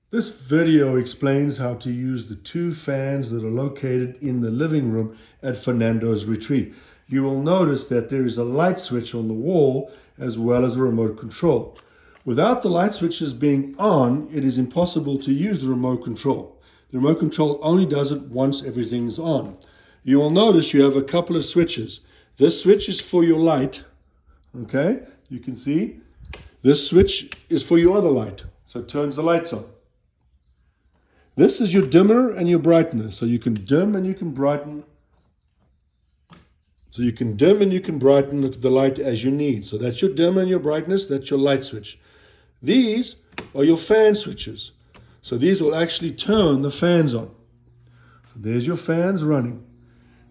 This video explains how to use the two fans that are located in the living room at Fernandos Retreat. You will notice that there is a light switch on the wall as well as a remote control. Without the light switches being on, it is impossible to use the remote control. The remote control only does it once everything's on. You will notice you have a couple of switches. This switch is for your light, okay? You can see. This switch is for your other light, so it turns the lights on. This is your dimmer and your brightener, so you can dim and you can brighten. So you can dim and you can brighten the light as you need. So that's your dim and your brightness, that's your light switch. These are your fan switches. So these will actually turn the fans on. So there's your fans running.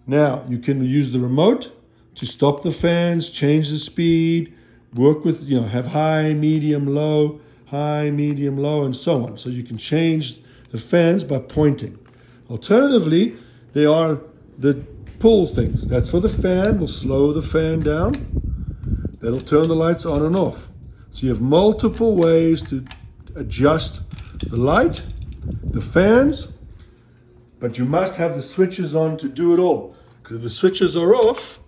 Now you can use the remote to stop the fans, change the speed, work with, have high, medium, low, and so on. So you can change the fans by pointing. Alternatively, there are the pull things. That's for the fan. We'll slow the fan down. That'll turn the lights on and off. So you have multiple ways to adjust the light, the fans, but you must have the switches on to do it all. Because if the switches are off,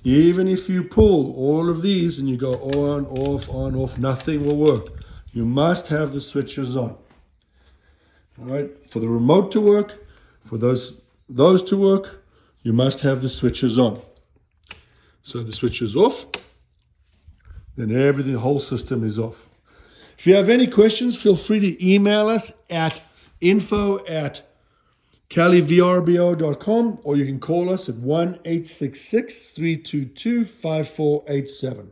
even if you pull all of these and you go on, off, nothing will work. You must have the switches on. All right, for the remote to work, for those to work, you must have the switches on. So the switch is off, then the whole system is off. If you have any questions, feel free to email us at info@calivrbo.com, or you can call us at 1-866-322-5487.